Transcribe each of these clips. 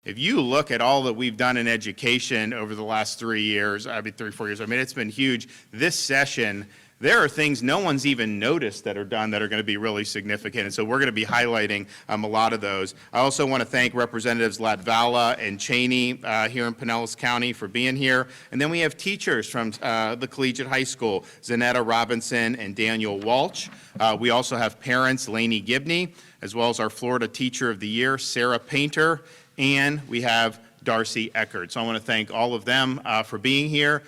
If you look at all that we've done in education over the last 3 years, 4 years, it's been huge. This session, there are things no one's even noticed that are done that are going to be really significant, and so we're going to be highlighting a lot of those. I also want to thank Representatives Latvala and Cheney here in Pinellas County for being here. And then we have teachers from the Collegiate High School, Zanetta Robinson and Daniel Walsh. We also have parents, Lainey Gibney, as well as our Florida Teacher of the Year, Sarah Painter, and we have Darcy Eckert. So I want to thank all of them for being here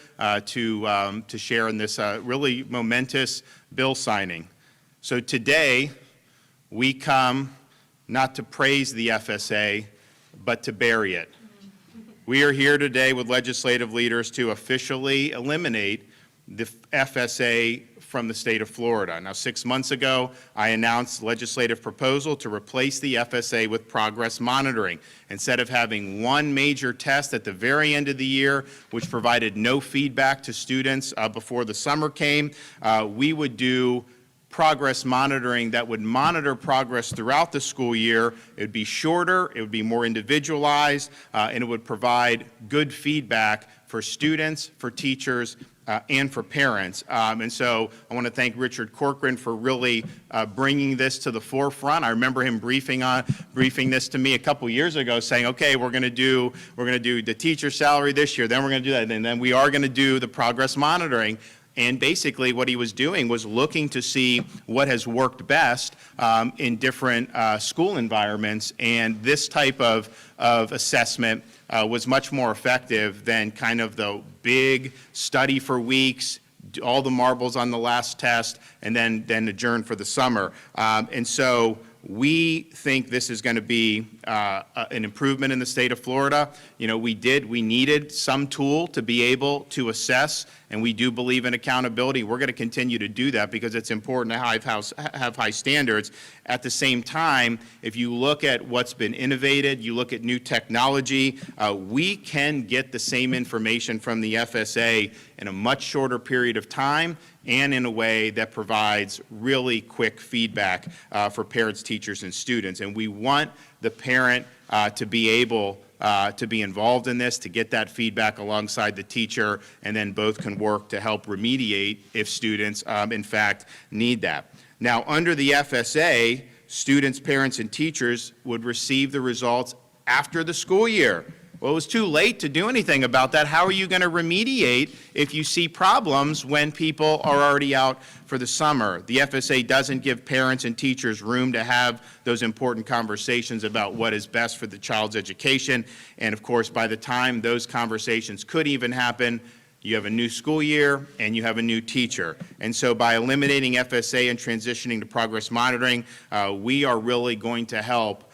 to share in this really momentous bill signing. So today, we come not to praise the FSA, but to bury it. We are here today with legislative leaders to officially eliminate the FSA from the state of Florida. Now, 6 months ago, I announced legislative proposal to replace the FSA with progress monitoring. Instead of having one major test at the very end of the year, which provided no feedback to students before the summer came, we would do progress monitoring that would monitor progress throughout the school year. It would be shorter, it would be more individualized, and it would provide good feedback for students, for teachers, and for parents. And so I want to thank Richard Corcoran for really bringing this to the forefront. I remember him briefing this to me a couple years ago, saying, okay, we're going to do the teacher salary this year, then we're going to do that, and then we are going to do the progress monitoring. And basically what he was doing was looking to see what has worked best in different school environments, and this type of assessment was much more effective than kind of the big study for weeks, all the marbles on the last test, and then adjourn for the summer. And so we think this is going to be an improvement in the state of Florida. You know, we needed some tool to be able to assess, and we do believe in accountability. We're going to continue to do that because it's important to have high standards. At the same time, if you look at what's been innovated, you look at new technology, we can get the same information from the FSA in a much shorter period of time and in a way that provides really quick feedback for parents, teachers, and students. And we want the parent to be able to be involved in this, to get that feedback alongside the teacher, and then both can work to help remediate if students, in fact, need that. Now, under the FSA, students, parents, and teachers would receive the results after the school year. Well, it was too late to do anything about that. How are you going to remediate if you see problems when people are already out for the summer? The FSA doesn't give parents and teachers room to have those important conversations about what is best for the child's education. And of course, by the time those conversations could even happen, you have a new school year and you have a new teacher. And so by eliminating FSA and transitioning to progress monitoring, we are really going to help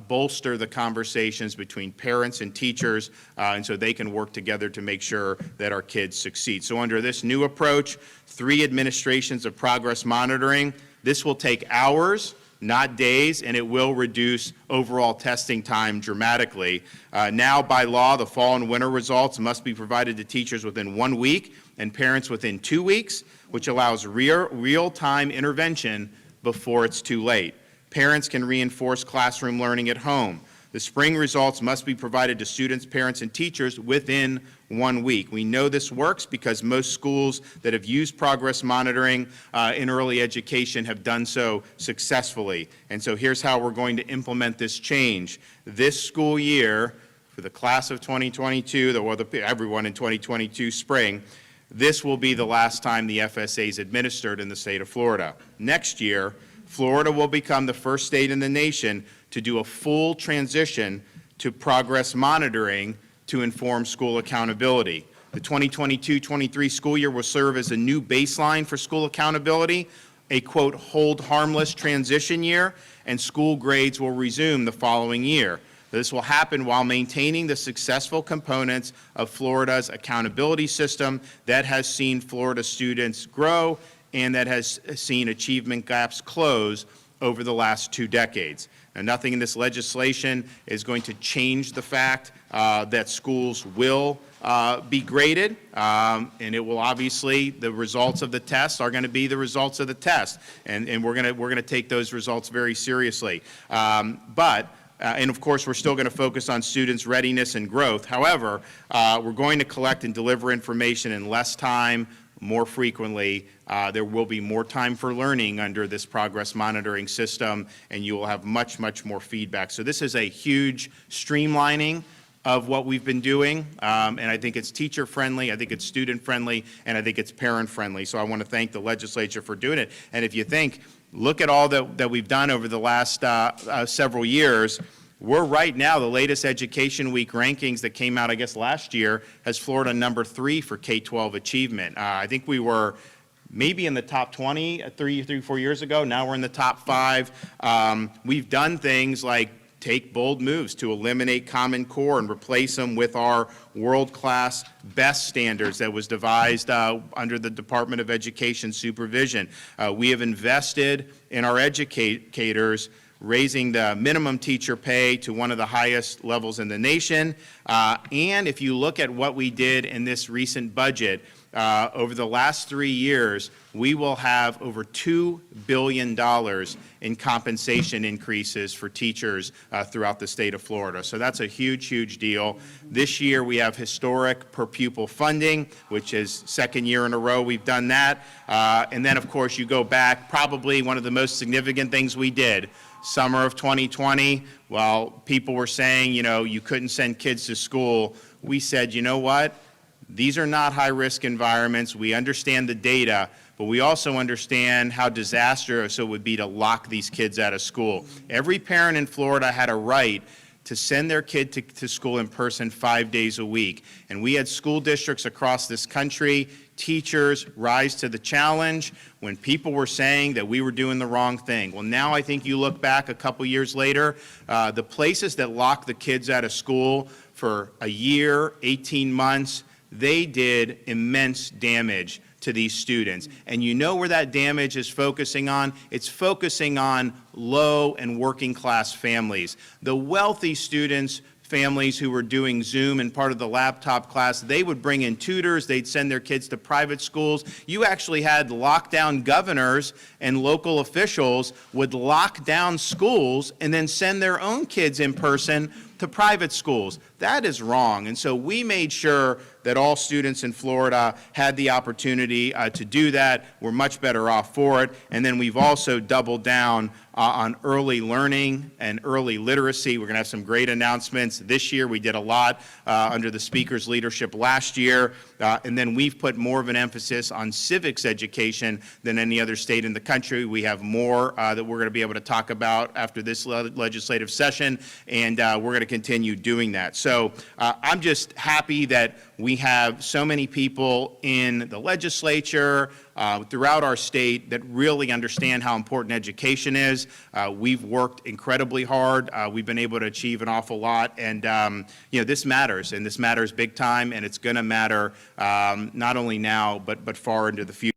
bolster the conversations between parents and teachers, and so they can work together to make sure that our kids succeed. So under this new approach, 3 administrations of progress monitoring, this will take hours, not days, and it will reduce overall testing time dramatically. Now, by law, the fall and winter results must be provided to teachers within 1 week and parents within 2 weeks, which allows real-time intervention before it's too late. Parents can reinforce classroom learning at home. The spring results must be provided to students, parents, and teachers within 1 week. We know this works because most schools that have used progress monitoring in early education have done so successfully. And so here's how we're going to implement this change. This school year, for the class of 2022, everyone in 2022 spring, this will be the last time the FSA is administered in the state of Florida. Next year, Florida will become the first state in the nation to do a full transition to progress monitoring to inform school accountability. The 2022-23 school year will serve as a new baseline for school accountability, a, quote, hold harmless transition year, and school grades will resume the following year. This will happen while maintaining the successful components of Florida's accountability system that has seen Florida students grow and that has seen achievement gaps close over the last 2 decades. Now, nothing in this legislation is going to change the fact that schools will be graded, and it will obviously, the results of the tests are going to be the results of the test, and we're going to take those results very seriously. But and of course, we're still going to focus on students' readiness and growth. However, we're going to collect and deliver information in less time, more frequently. There will be more time for learning under this progress monitoring system, and you will have much, much more feedback. So this is a huge streamlining of what we've been doing, and I think it's teacher-friendly, I think it's student-friendly, and I think it's parent-friendly. So I want to thank the legislature for doing it. And if you think, look at all that we've done over the last several years. We're right now, the latest Education Week rankings that came out, I guess, last year, has Florida number 3 for K-12 achievement. I think we were maybe in the top 20 4 years ago. Now we're in the top 5. We've done things like take bold moves to eliminate Common Core and replace them with our world-class BEST standards that was devised under the Department of Education supervision. We have invested in our educators, raising the minimum teacher pay to one of the highest levels in the nation. And if you look at what we did in this recent budget, over the last 3 years, we will have over $2 billion in compensation increases for teachers throughout the state of Florida. So that's a huge, huge deal. This year we have historic per pupil funding, which is second year in a row we've done that. And then, of course, you go back, probably one of the most significant things we did, summer of 2020, while people were saying, you know, you couldn't send kids to school, we said, you know what? These are not high-risk environments. We understand the data, but we also understand how disastrous it would be to lock these kids out of school. Every parent in Florida had a right to send their kid to school in person 5 days a week. And we had school districts across this country, teachers rise to the challenge when people were saying that we were doing the wrong thing. Well, now I think you look back a couple years later, the places that lock the kids out of school for a year, 18 months, they did immense damage to these students. And you know where that damage is focusing on? It's focusing on low and working class families. The wealthy students, families who were doing Zoom and part of the laptop class, they would bring in tutors, they'd send their kids to private schools. You actually had lockdown governors and local officials would lock down schools and then send their own kids in person to private schools. That is wrong. And so we made sure that all students in Florida had the opportunity to do that. We're much better off for it. And then we've also doubled down on early learning and early literacy. We're going to have some great announcements this year. We did a lot under the speaker's leadership last year. And then we've put more of an emphasis on civics education than any other state in the country. We have more that we're going to be able to talk about after this legislative session, and we're going to continue doing that. So I'm just happy that we have so many people in the legislature, throughout our state that really understand how important education is. We've worked incredibly hard. We've been able to achieve an awful lot, and you know, this matters, and this matters big time, and it's going to matter not only now but far into the future.